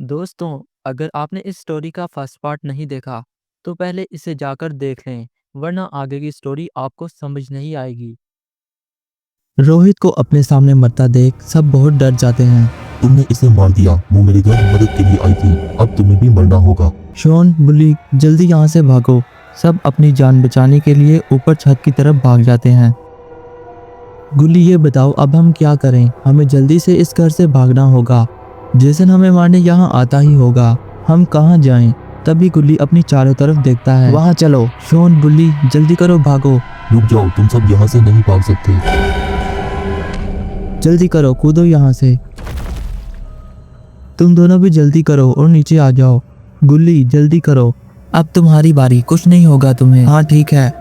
दोस्तों, अगर आपने इस स्टोरी का फर्स्ट पार्ट नहीं देखा, तो पहले इसे जाकर देख लें, वरना आगे की स्टोरी आपको समझ नहीं आएगी। रोहित को अपने सामने मरता देख सब बहुत डर जाते हैं। तुमने इसे मार दिया। वो मेरे घर मदद के लिए आई थी। अब तुम्हें भी मरना होगा। शॉन, बुली, जल्दी यहाँ से भागो। सब अपनी जान बचाने के लिए ऊपर छत की तरफ भाग जाते हैं। गुली, ये बताओ अब हम क्या करें? हमें जल्दी से इस घर से भागना होगा। जेसन हमें मारने यहाँ आता ही होगा। हम कहाँ जाएं? तभी गुल्ली अपनी चारों तरफ देखता है। वहाँ चलो। शॉन, बुली, जल्दी करो, भागो। रुक जाओ, तुम सब यहाँ से नहीं भाग सकते। जल्दी करो, कूदो यहाँ से। तुम दोनों भी जल्दी करो और नीचे आ जाओ। गुल्ली, जल्दी करो। अब तुम्हारी बारी, कुछ नहीं होगा तुम्हें। हाँ ठीक है।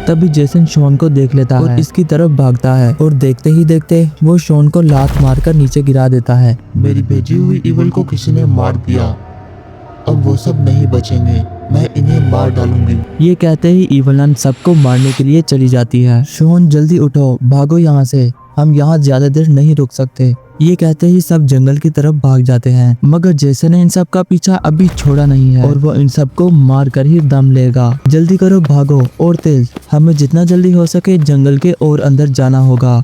तभी जेसन शॉन को देख लेता है और इसकी तरफ भागता है और देखते ही देखते वो शॉन को लात मारकर नीचे गिरा देता है। मेरी भेजी हुई इवल को किसी ने मार दिया। अब वो सब नहीं बचेंगे। मैं इन्हें मार डालूंगी। ये कहते ही इवलन सबको मारने के लिए चली जाती है। शॉन, जल्दी उठो, भागो यहाँ से। हम यहाँ ज्यादा देर नहीं रुक सकते। ये कहते ही सब जंगल की तरफ भाग जाते हैं, मगर जेसन ने इन सब का पीछा अभी छोड़ा नहीं है और वो इन सबको मार कर ही दम लेगा। जल्दी करो, भागो और तेज। हमें जितना जल्दी हो सके जंगल के और अंदर जाना होगा।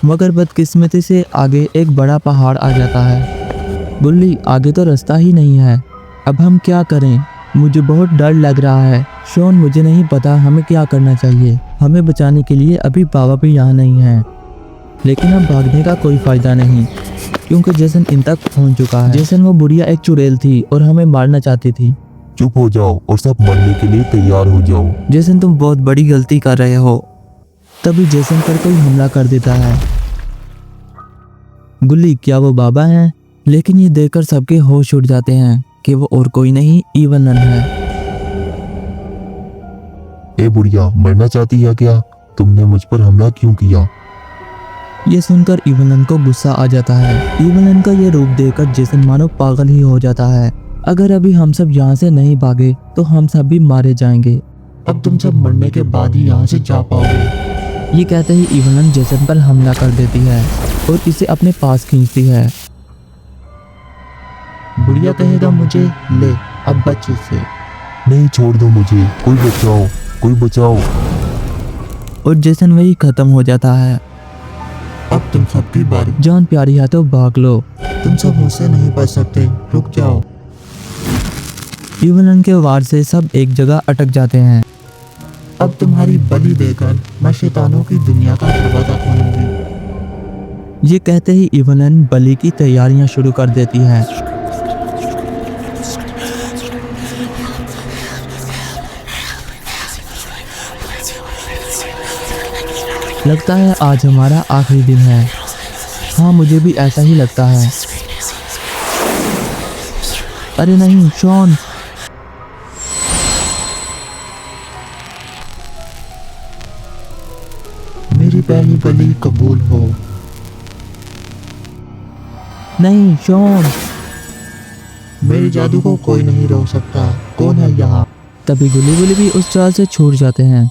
मगर बदकिस्मती से आगे एक बड़ा पहाड़ आ जाता है। बुल्ली, आगे तो रास्ता ही नहीं है। अब हम क्या करें? मुझे बहुत डर लग रहा है। शॉन, मुझे नहीं पता हमें क्या करना चाहिए। हमें बचाने के लिए अभी बाबा भी यहाँ नहीं है, लेकिन अब भागने का कोई फायदा नहीं, क्योंकि जेसन इन तक पहुंच चुका है। जेसन, वो बुढ़िया एक चुड़ैल थी और हमें मारना चाहती थी। चुप हो जाओ और सब मरने के लिए तैयार हो जाओ। जेसन, तुम बहुत बड़ी गलती कर रहे हो। तभी जेसन पर कोई हमला कर देता है। गुल्ली, क्या वो बाबा हैं? लेकिन ये देखकर सबके होश उड़ जाते हैं कि वो और कोई नहीं, इवलन है। ए बुढ़िया, मरना चाहती है क्या? तुमने मुझ पर हमला क्यों किया? ये सुनकर इवलन को गुस्सा आ जाता है। इवलन का ये रूप देखकर जेसन मानो पागल ही हो जाता है। अगर अभी हम सब यहाँ से नहीं भागे तो हम सब भी मारे जाएंगे। अब तुम सब मरने के बाद ही यहाँ से जा पाओगे। ये कहते ही इवलन जेसन पर हमला कर देती है और इसे अपने पास खींचती है। बुढ़िया कहेगा मुझे, ले अब बच इससे। नहीं, छोड़ दो मुझे। कोई बचाओ, कोई बचाओ। और जेसन वही खत्म हो जाता है। अब तुम सबकी बारी। जान प्यारी है तो भाग लो। तुम सब मुझसे नहीं बच सकते, रुक जाओ। इवलन के वार से सब एक जगह अटक जाते हैं। अब तुम्हारी बलि देकर मैं शैतानों की दुनिया का दरवाजा खोलूंगी। ये कहते ही इवलन बलि की तैयारियां शुरू कर देती है। लगता है आज हमारा आखिरी दिन है। हाँ, मुझे भी ऐसा ही लगता है। अरे नहीं, शॉन। मेरी पहली बलि कबूल हो। नहीं, शॉन। मेरे जादू को कोई नहीं रोक सकता। कौन है यहाँ? तभी गुली गुली भी उस चाल से छूट जाते हैं।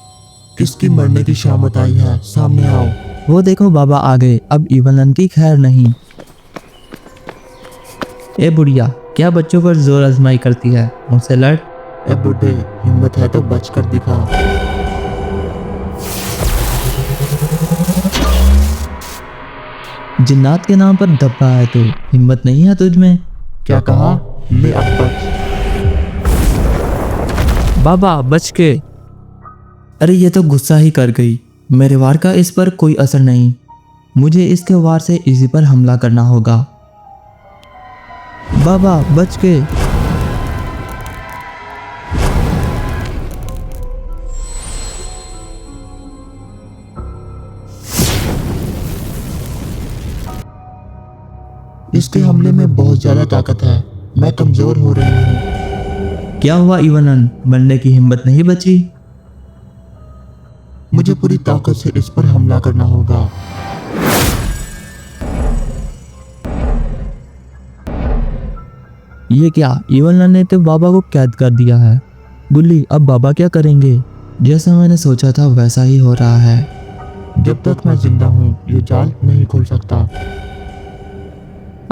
किसकी मरने की शामत आई है? सामने आओ। वो देखो, बाबा आ गए। अब इवलन की खैर नहीं। ए बुढ़िया, क्या बच्चों पर जोर आजमाई करती है? मुझसे लड़। ए बुढ़े, हिम्मत है तो बचकर दिखा। जिन्नात के नाम पर धब्बा है तू। हिम्मत नहीं है तुझ में? क्या कहा? ले अब बच। बाबा, बच के। अरे ये तो गुस्सा ही कर गई। मेरे वार का इस पर कोई असर नहीं। मुझे इसके वार से इसी पर हमला करना होगा। बाबा, बच के। इसके हमले में बहुत ज्यादा ताकत है। मैं कमजोर हो रही हूँ। क्या हुआ इवलन? मरने की हिम्मत नहीं बची? मुझे पूरी ताकत से इस पर हमला करना होगा। ये क्या? इवलन ने तो बाबा को कैद कर दिया है। गुल्ली, अब बाबा क्या करेंगे? जैसा मैंने सोचा था वैसा ही हो रहा है। जब तक मैं जिंदा हूँ ये जाल नहीं खुल सकता।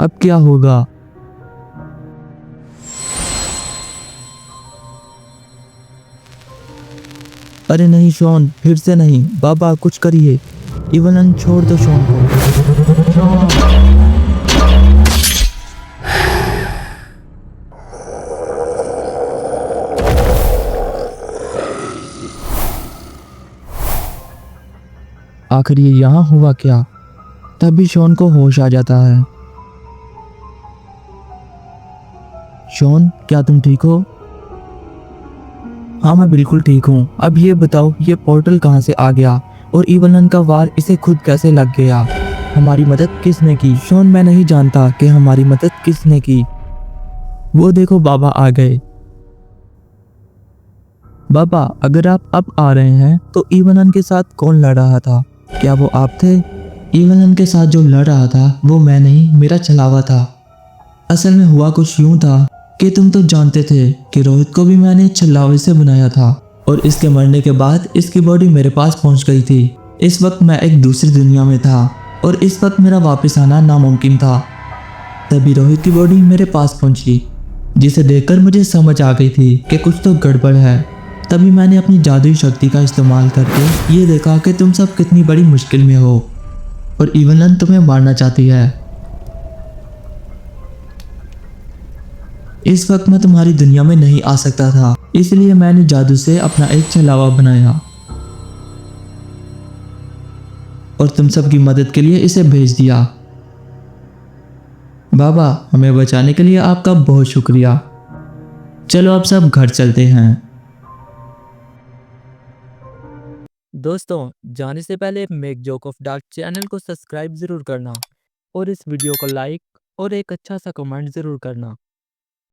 अब क्या होगा? अरे नहीं शॉन, फिर से नहीं। बाबा कुछ करिए। इवलन छोड़ दो शॉन को। आखिर ये यहाँ हुआ क्या? तभी शॉन को होश आ जाता है। शॉन, क्या तुम ठीक हो? हाँ मैं बिल्कुल ठीक हूँ। अब ये बताओ, ये पोर्टल कहाँ से आ गया और इवलन का वार इसे खुद कैसे लग गया? हमारी मदद किसने की? शॉन, मैं नहीं जानता कि हमारी मदद किसने की। वो देखो बाबा आ गए। बाबा, अगर आप अब आ रहे हैं तो इवलन के साथ कौन लड़ रहा था? क्या वो आप थे? इवलन के साथ जो लड़ रहा था वो मैं नहीं, मेरा छलावा था। असल में हुआ कुछ यूं था कि तुम तो जानते थे कि रोहित को भी मैंने छलावे से बनाया था और इसके मरने के बाद इसकी बॉडी मेरे पास पहुंच गई थी। इस वक्त मैं एक दूसरी दुनिया में था और इस वक्त मेरा वापस आना नामुमकिन था। तभी रोहित की बॉडी मेरे पास पहुंची, जिसे देखकर मुझे समझ आ गई थी कि कुछ तो गड़बड़ है। तभी मैंने अपनी जादुई शक्ति का इस्तेमाल करके ये देखा कि तुम सब कितनी बड़ी मुश्किल में हो और इवलन तुम्हें मारना चाहती है। इस वक्त मैं तुम्हारी दुनिया में नहीं आ सकता था, इसलिए मैंने जादू से अपना एक छलावा बनाया और तुम सब की मदद के लिए इसे भेज दिया। बाबा, हमें बचाने के लिए आपका बहुत शुक्रिया। चलो अब सब घर चलते हैं। दोस्तों, जाने से पहले make joke of dark channel को सब्सक्राइब जरूर करना और इस वीडियो को लाइक और एक अच्छा सा कमेंट जरूर करना।